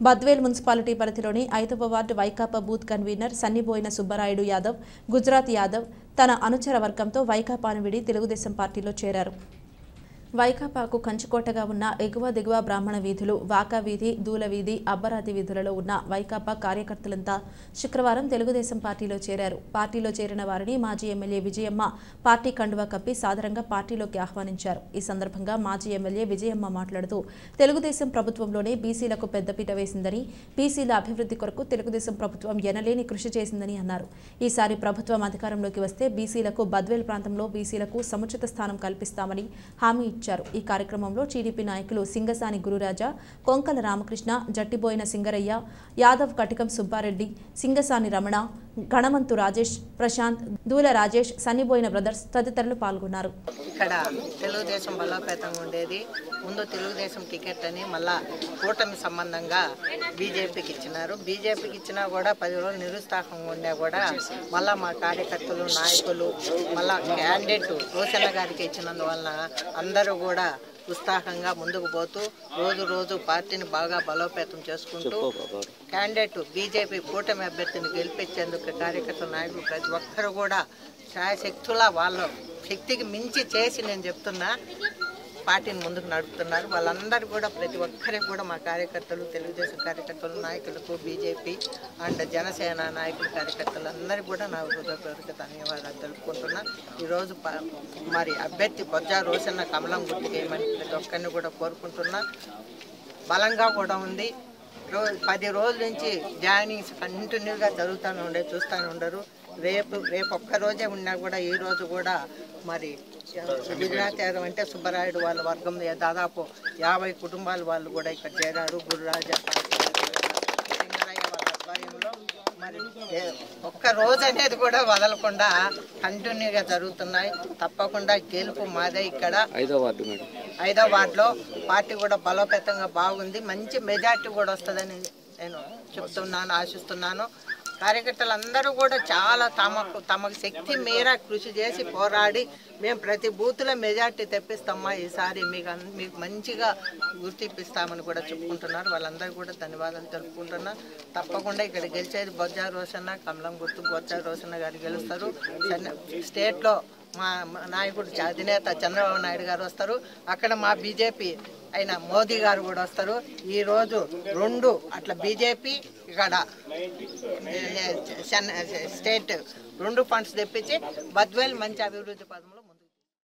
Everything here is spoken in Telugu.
బద్వేల్ మున్సిపాలిటీ పరిధిలోని 5వ ward Vaikapa booth convener Sanniboina Subbarayudu Yadav, Gujarat Yadav తన అనుచర వర్గంతో వైకాపాను విడి తెలుగుదేశం పార్టీలో చేరారు. వైకాపాకు కంచుకోటగా ఉన్న ఎగువ దిగువ బ్రాహ్మణ వీధులు, వాకా వీధి, దూల వీధి, అబ్బరాతి వీధులలో ఉన్న వైకాపా కార్యకర్తలంతా శుక్రవారం తెలుగుదేశం పార్టీలో చేరారు. పార్టీలో చేరిన వారిని మాజీ ఎమ్మెల్యే విజయమ్మ పార్టీ కండువా కప్పి సాదరంగా పార్టీలోకి ఆహ్వానించారు. ఈ సందర్భంగా మాజీ ఎమ్మెల్యే విజయమ్మ మాట్లాడుతూ తెలుగుదేశం ప్రభుత్వంలోనే బీసీలకు పెద్దపీట వేసిందని, బీసీల అభివృద్ధి కొరకు తెలుగుదేశం ప్రభుత్వం ఎనలేని కృషి చేసిందని అన్నారు. ఈసారి ప్రభుత్వం అధికారంలోకి వస్తే బీసీలకు బద్వేల్ ప్రాంతంలో బీసీలకు సముచిత స్థానం కల్పిస్తామని హామీ ఇచ్చారు. ఈ కార్యక్రమంలో టీడీపీ నాయకులు సింగసాని గురురాజా, కొంకల రామకృష్ణ, జట్టిబోయిన సింగరయ్య, యాదవ్ కటికం సుబ్బారెడ్డి, సింగసాని రమణ, గణమంతు రాజేష్, ప్రశాంత్, దూల రాజేష్, సన్నిబోయిన బ్రదర్స్ తదితరులు పాల్గొన్నారు. ఇక్కడ తెలుగుదేశం బలోపేతంగా ఉండేది. ముందు తెలుగుదేశం టికెట్ అని మళ్ళా కూటమి సంబంధంగా బీజేపీకి ఇచ్చినారు. బీజేపీకి ఇచ్చినా కూడా 10 రోజులు నిరుత్సాహంగా ఉన్నా కూడా మళ్ళా మా కార్యకర్తలు, నాయకులు, మళ్ళా క్యాండిడేట్ రోషన్న గారికి ఇచ్చినందువలన అందరూ కూడా ఉత్సాహంగా ముందుకు పోతూ రోజు రోజు పార్టీని బాగా బలోపేతం చేసుకుంటూ క్యాండిడేట్ బీజేపీ కూటమి అభ్యర్థిని గెలిపించేందుకు కార్యకర్తల నాయకులు ప్రతి ఒక్కరు కూడా శాయశక్తులా వాళ్ళ శక్తికి మించి చేసి నేను చెప్తున్నా పార్టీని ముందుకు నడుపుతున్నారు. వాళ్ళందరూ కూడా ప్రతి ఒక్కరికి కూడా మా కార్యకర్తలు, తెలుగుదేశం కార్యకర్తలు, నాయకులకు, బీజేపీ అండ్ జనసేన నాయకులు, కార్యకర్తలు అందరికీ కూడా నా హృదయపూర్వక ధన్యవాదాలు తెలుపుకుంటున్నా. ఈరోజు మరి అభ్యర్థి బొజ్జా రోషన్న కమలం గుర్తుకేయమని ప్రతి ఒక్కరిని కూడా కోరుకుంటున్నా. బలంగా కూడా ఉంది. 10 రోజుల నుంచి జాయినింగ్స్ కంటిన్యూగా జరుగుతూనే ఉండే, చూస్తూనే ఉండరు. రేపు ఒక్కరోజే ఉన్నా కూడా ఈ రోజు కూడా మరి గుజరాత్ యాదవ్ అంటే సుబ్బరాయుడు వాళ్ళ వర్గం దాదాపు 50 కుటుంబాల వాళ్ళు కూడా ఇక్కడ చేరారు. గురురాజా, సింగరయ్య వాళ్ళ ఆధ్వర్యంలో మరి ఒక్క రోజు అనేది కూడా వదలకుండా కంటిన్యూగా జరుగుతున్నాయి. తప్పకుండా గెలుపు మాదే. ఇక్కడ 5వ వార్డులో పార్టీ కూడా బలోపేతంగా బాగుంది. మంచి మెజార్టీ కూడా వస్తుందని నేను చెప్తున్నాను, ఆశిస్తున్నాను. కార్యకర్తలందరూ కూడా చాలా తమకు శక్తి మేర కృషి చేసి పోరాడి మేము ప్రతి బూత్లో మెజార్టీ తెప్పిస్తామా, ఈసారి మీకు మంచిగా గుర్తిప్పిస్తామని కూడా చెప్పుకుంటున్నారు. వాళ్ళందరూ కూడా ధన్యవాదాలు తెలుపుకుంటున్నా. తప్పకుండా ఇక్కడ గెలిచేది బొజ్జా రోషన్న, కమలం గుర్తు బొజ్జా రోషన్న గారు గెలుస్తారు. స్టేట్లో మా నాయకుడు అధినేత చంద్రబాబు నాయుడు గారు వస్తారు. అక్కడ మా బీజేపీ అయిన మోదీ గారు కూడా వస్తారు. ఈరోజు 2 అట్లా బీజేపీ ఇక్కడ స్టేట్ 2 ఫండ్స్ తెప్పించి బద్వేల్ మంచి అభివృద్ధి పదములు